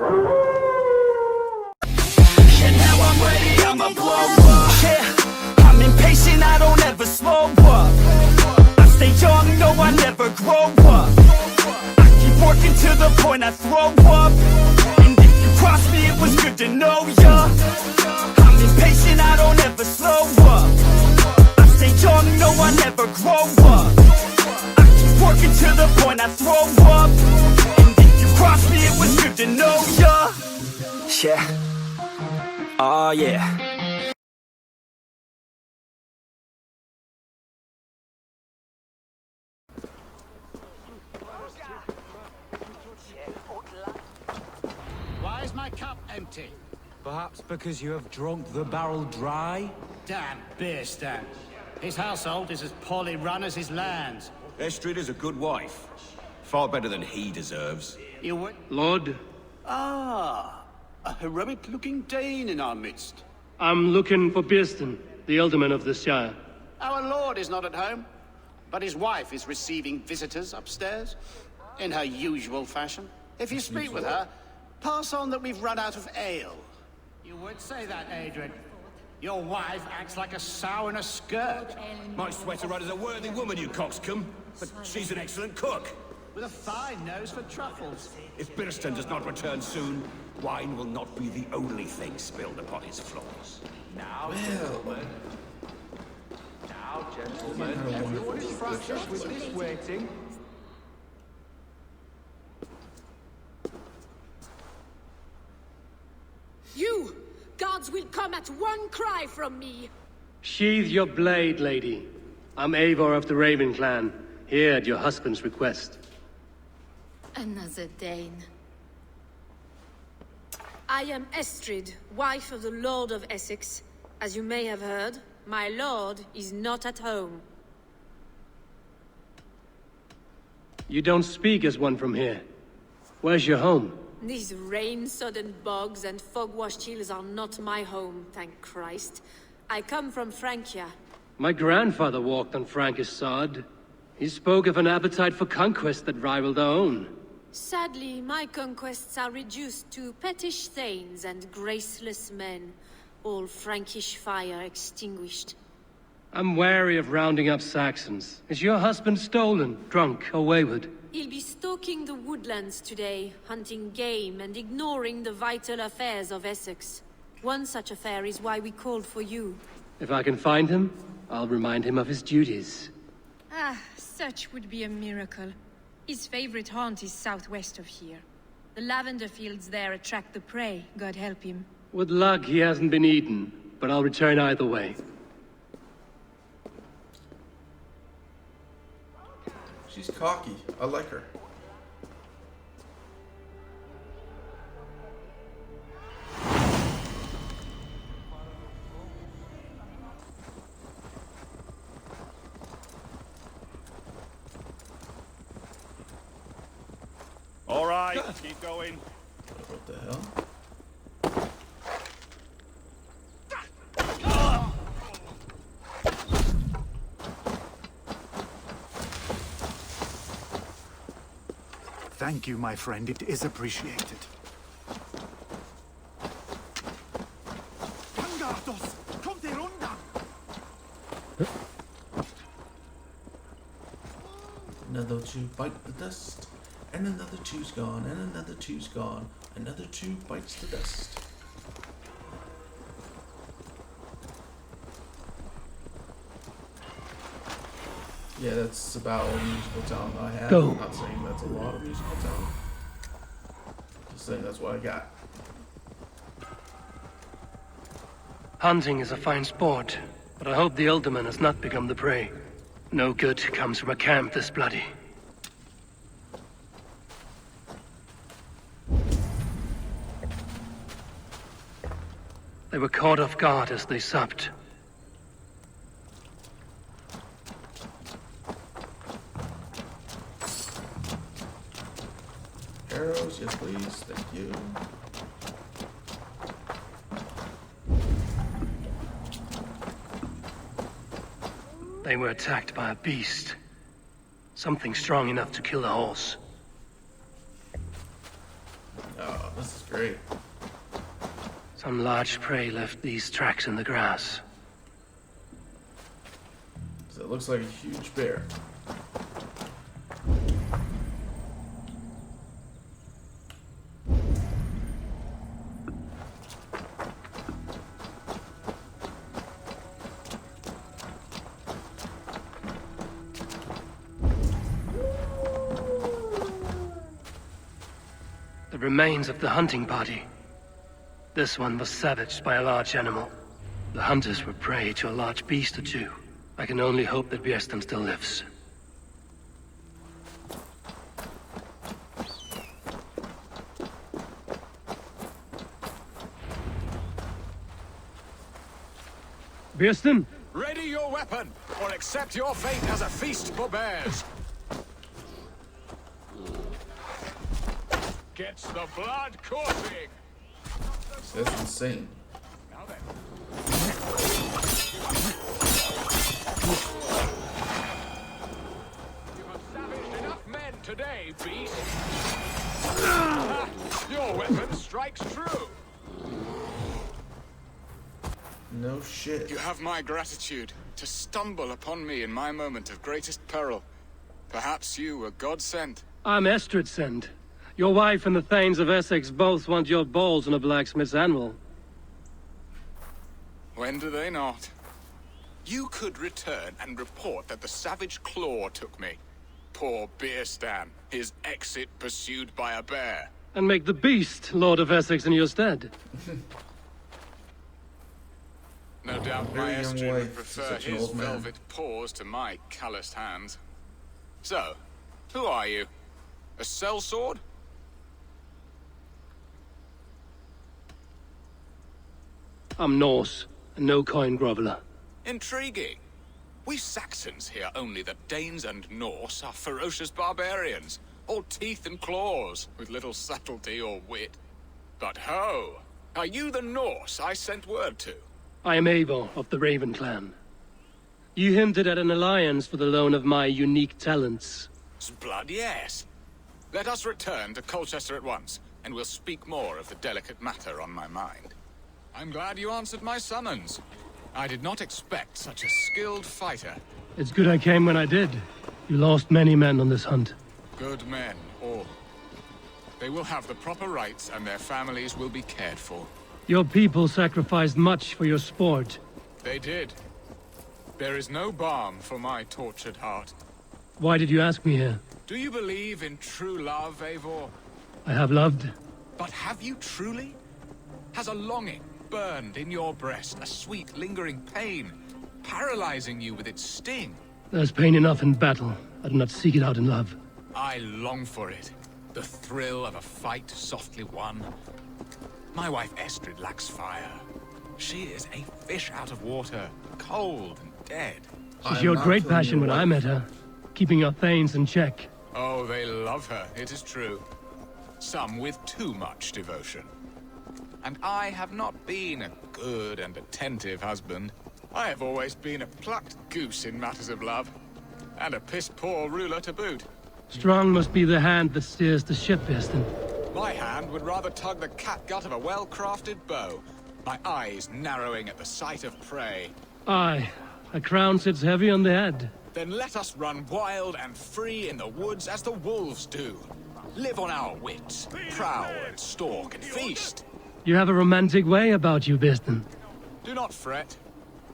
Yeah, now I'm ready, I'ma blow up. Yeah, I'm impatient, I don't ever slow up. I stay young, no, I never grow up. I keep working to the point I throw up. And if you cross me, it was good to know ya. I'm impatient, I don't ever slow up. I stay young, no, I never grow up. I keep working to the point I throw up. And if you cross me, it was good to know ya. Yeah. Oh yeah. Why is my cup empty? Perhaps because you have drunk the barrel dry? Damn beer stand. His household is as poorly run as his lands. Estrid is a good wife. Far better than he deserves. You would... Lord, Ah, a heroic-looking Dane in our midst. I'm looking for Bearston, the alderman of the Shire. Our lord is not at home, but his wife is receiving visitors upstairs, in her usual fashion. If you speak with her, pass on that we've run out of ale. You would say that, Adrian. Your wife acts like a sow in a skirt. My sweater rider's a worthy woman, you coxcomb. But she's an excellent cook. With a fine nose for truffles. If Birston does not return soon, wine will not be the only thing spilled upon his floors. Now, gentlemen. Now, gentlemen. Everyone is practiced with this waiting. You! Gods will come at one cry from me! Sheathe your blade, lady. I'm Eivor of the Raven clan, here at your husband's request. Another Dane. I am Estrid, wife of the Lord of Essex. As you may have heard, my lord is not at home. You don't speak as one from here. Where's your home? These rain-sodden bogs and fog-washed hills are not my home, thank Christ. I come from Francia. My grandfather walked on Frankish sod. He spoke of an appetite for conquest that rivaled our own. Sadly, my conquests are reduced to pettish thanes and graceless men, all Frankish fire extinguished. I'm wary of rounding up Saxons. Is your husband stolen, drunk, or wayward? He'll be stalking the woodlands today, hunting game and ignoring the vital affairs of Essex. One such affair is why we called for you. If I can find him, I'll remind him of his duties. Ah, such would be a miracle. His favorite haunt is southwest of here. The lavender fields there attract the prey, God help him. With luck, he hasn't been eaten, but I'll return either way. She's cocky. I like her. All right, keep going. What the hell? Thank you, my friend. It is appreciated. Gangardos, kommt herunter! Another two bite the dust, and another two's gone, and another two's gone. Another two bites the dust. Yeah, that's about all the musical talent I have. Go. I'm not saying that's a lot of musical talent. Just saying that's what I got. Hunting is a fine sport, but I hope the alderman has not become the prey. No good comes from a camp this bloody. They were caught off guard as they supped. Arrows, yes please, thank you. They were attacked by a beast. Something strong enough to kill a horse. Oh, this This is great. Some large prey left these tracks in the grass. So it looks like a huge bear. The remains of the hunting party. This one was savaged by a large animal. The hunters were prey to a large beast or two. I can only hope that Bjersten still lives. Bjersten? Ready your weapon, or accept your fate as a feast for bears. Gets the blood coursing. That's insane. Now then. You have savaged enough men today, beast. Your weapon strikes true. No shit. You have my gratitude to stumble upon me in my moment of greatest peril. Perhaps you were God sent. I'm Estrid sent. Your wife and the Thanes of Essex both want your balls on a blacksmith's anvil. When do they not? You could return and report that the savage claw took me. Poor Bjersten, his exit pursued by a bear. And make the beast Lord of Essex in your stead. No doubt Very my young Estrid would wife, prefer such an his old man. velvet paws to my calloused hands. So, who are you? A sellsword? I'm Norse, and no coin groveler. Intriguing. We Saxons hear only that Danes and Norse are ferocious barbarians, all teeth and claws, with little subtlety or wit. But ho! Are you the Norse I sent word to? I am Eivor of the Raven clan. You hinted at an alliance for the loan of my unique talents. Blood, yes. Let us return to Colchester at once, and we'll speak more of the delicate matter on my mind. I'm glad you answered my summons. I did not expect such a skilled fighter. It's good I came when I did. You lost many men on this hunt. Good men, all. They will have the proper rights, and their families will be cared for. Your people sacrificed much for your sport. They did. There is no balm for my tortured heart. Why did you ask me here? Do you believe in true love, Eivor? I have loved. But have you truly? Has a longing burned in your breast, a sweet, lingering pain, paralyzing you with its sting? There's pain enough in battle. I do not seek it out in love. I long for it. The thrill of a fight softly won. My wife Estrid lacks fire. She is a fish out of water, cold and dead. She I'm showed not great killing passion your when I wife. met her, keeping your Thanes in check. Oh, they love her, it is true. Some with too much devotion. And I have not been a good and attentive husband. I have always been a plucked goose in matters of love. And a piss-poor ruler to boot. Strong must be the hand that steers the ship, Bjersten. My hand would rather tug the catgut of a well-crafted bow. My eyes narrowing at the sight of prey. Aye, a crown sits heavy on the head. Then let us run wild and free in the woods as the wolves do. Live on our wits, prowl and stalk and feast. You have a romantic way about you, Bjersten. Do not fret.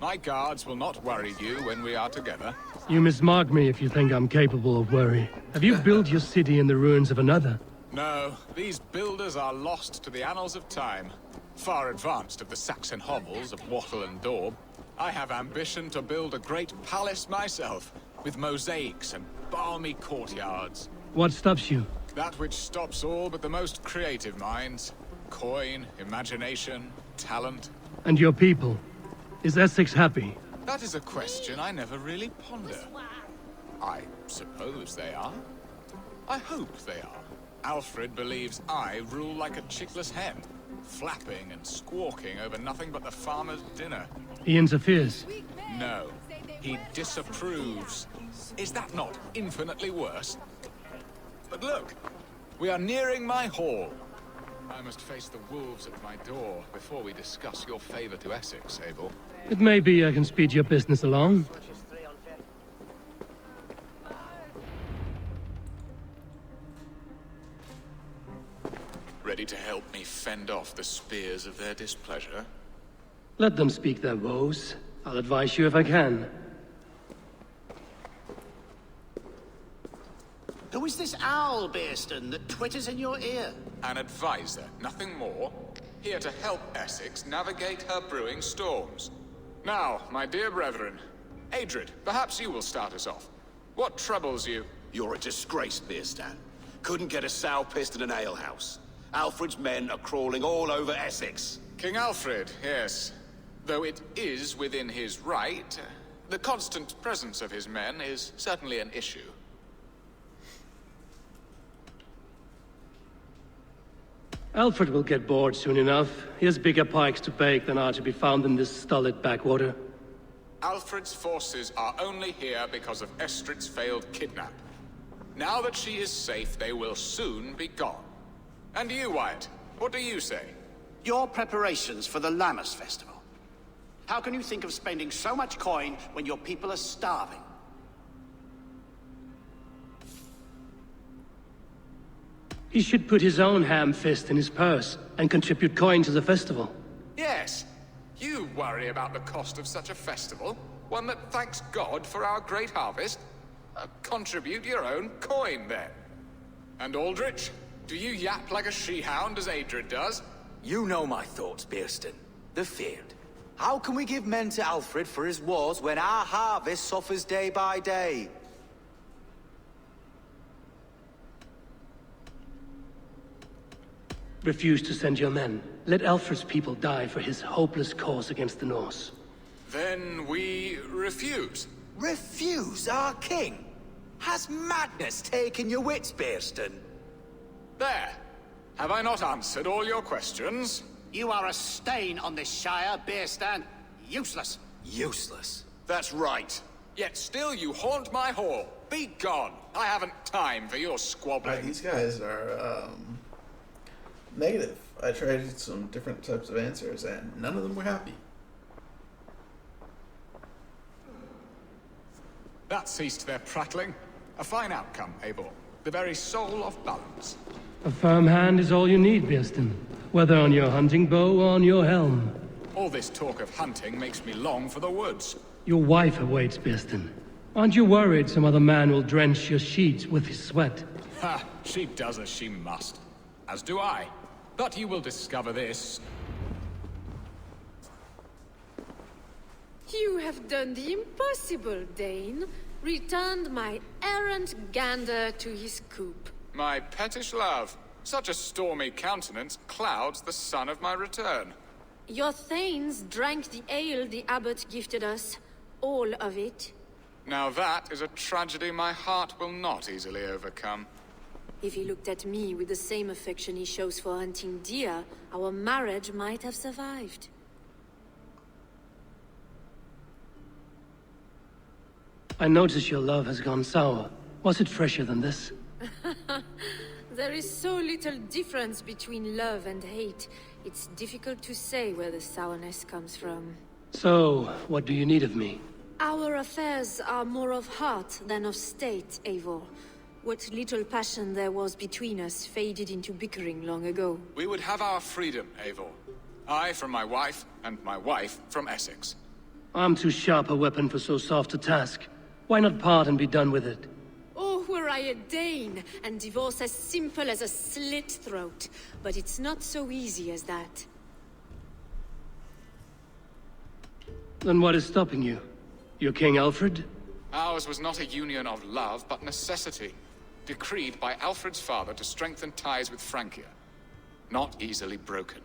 My guards will not worry you when we are together. You mismark me if you think I'm capable of worry. Have you built your city in the ruins of another? No, these builders are lost to the annals of time. Far advanced of the Saxon hovels of Wattle and Daub. I have ambition to build a great palace myself, with mosaics and balmy courtyards. What stops you? That which stops all but the most creative minds. Coin, imagination, talent. And your people? Is Essex happy? That is a question I never really ponder. I suppose they are. I hope they are. Alfred believes I rule like a chickless hen, flapping and squawking over nothing but the farmer's dinner. He interferes. No, he disapproves. Is that not infinitely worse? But look, we are nearing my hall. I must face the wolves at my door before we discuss your favor to Essex, Abel. It may be I can speed your business along. Ready to help me fend off the spears of their displeasure? Let them speak their woes. I'll advise you if I can. Who is this owl, Bearston, that twitters in your ear? An advisor, nothing more. Here to help Essex navigate her brewing storms. Now, my dear brethren, Adrid, perhaps you will start us off. What troubles you? You're a disgrace, Beerstan. Couldn't get a sow pissed in an alehouse. Alfred's men are crawling all over Essex. King Alfred, yes. Though it is within his right, the constant presence of his men is certainly an issue. Alfred will get bored soon enough. He has bigger pikes to bake than are to be found in this stolid backwater. Alfred's forces are only here because of Estrid's failed kidnap. Now that she is safe, they will soon be gone. And you, Wyatt, what do you say? Your preparations for the Lammas festival. How can you think of spending so much coin when your people are starving? He should put his own ham fist in his purse and contribute coin to the festival. Yes, you worry about the cost of such a festival, one that thanks God for our great harvest. Contribute your own coin, then. And Aldrich, do you yap like a she-hound as Adrid does? You know my thoughts, Bearston. They're feared. How can we give men to Alfred for his wars when our harvest suffers day by day? Refuse to send your men. Let Alfred's people die for his hopeless cause against the Norse. Then we refuse. Refuse our king? Has madness taken your wits, Bearston? There. Have I not answered all your questions? You are a stain on this Shire, Bearstan. Useless. Useless. That's right. Yet still you haunt my hall. Be gone. I haven't time for your squabbling. These guys are, negative. I tried some different types of answers, and none of them were happy. That ceased their prattling. A fine outcome, Abel. The very soul of balance. A firm hand is all you need, Bearston. Whether on your hunting bow or on your helm. All this talk of hunting makes me long for the woods. Your wife awaits, Bearston. Aren't you worried some other man will drench your sheets with his sweat? Ha! She does as she must. As do I. But you will discover this. You have done the impossible, Dane. Returned my errant gander to his coop. My pettish love. Such a stormy countenance clouds the sun of my return. Your thanes drank the ale the abbot gifted us. All of it. Now that is a tragedy my heart will not easily overcome. If he looked at me with the same affection he shows for hunting deer, our marriage might have survived. I notice your love has gone sour. Was it fresher than this? There is so little difference between love and hate. It's difficult to say where the sourness comes from. So, what do you need of me? Our affairs are more of heart than of state, Eivor. What little passion there was between us faded into bickering long ago. We would have our freedom, Eivor. I from my wife, and my wife from Essex. I'm too sharp a weapon for so soft a task. Why not part and be done with it? Oh, were I a Dane, and divorce as simple as a slit throat. But it's not so easy as that. Then what is stopping you? Your King Alfred? Ours was not a union of love, but necessity. Decreed by Alfred's father to strengthen ties with Francia. Not easily broken.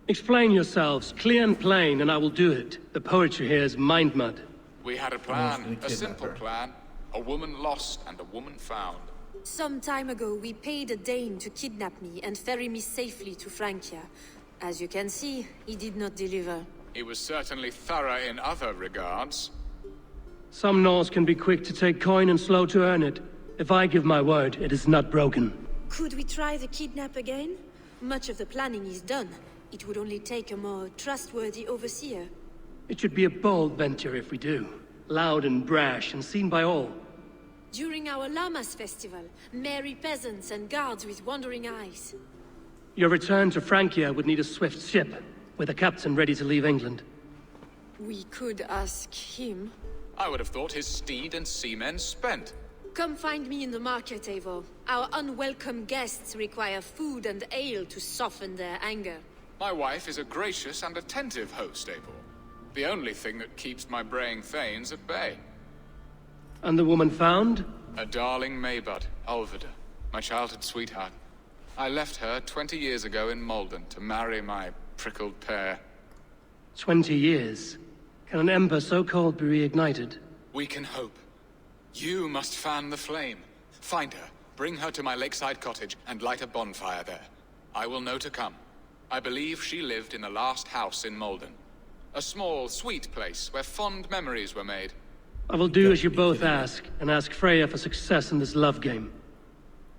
Explain yourselves, clear and plain, and I will do it. The poetry here is mind mud. We had a plan, a simple plan. A woman lost and a woman found. Some time ago, we paid a Dane to kidnap me and ferry me safely to Francia. As you can see, he did not deliver. He was certainly thorough in other regards. Some Norse can be quick to take coin and slow to earn it. If I give my word, it is not broken. Could we try the kidnap again? Much of the planning is done. It would only take a more trustworthy overseer. It should be a bold venture if we do. Loud and brash and seen by all. During our Llamas festival, merry peasants and guards with wandering eyes. Your return to Francia would need a swift ship, with a captain ready to leave England. We could ask him. I would have thought his steed and seamen spent. Come find me in the market, Eivor. Our unwelcome guests require food and ale to soften their anger. My wife is a gracious and attentive host, Eivor. The only thing that keeps my braying thanes at bay. And the woman found? A darling Maybud, Alvida, my childhood sweetheart. I left her 20 years ago in Malden to marry my prickled pear. 20 years? Can an ember so cold be reignited? We can hope. You must fan the flame. Find her, bring her to my lakeside cottage, and light a bonfire there. I will know to come. I believe she lived in the last house in Malden. A small, sweet place where fond memories were made. I will do as you both ask, and ask Freya for success in this love game.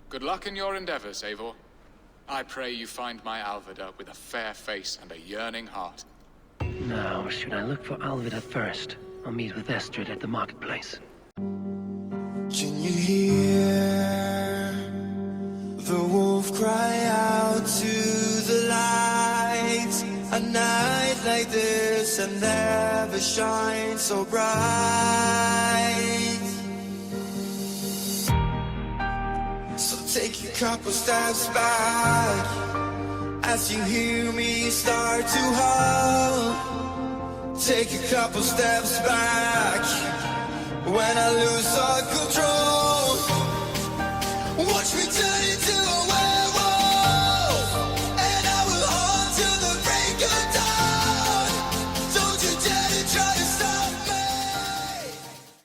Good luck in your endeavors, Eivor. I pray you find my Alvida with a fair face and a yearning heart. Now, should I look for Alvida first? I'll meet with Estrid at the marketplace. Can you hear the wolf cry out to the light? A night like this and never shine so bright. So take a couple steps back as you hear me start to howl. Take a couple steps back when I lose all control. Watch me turn it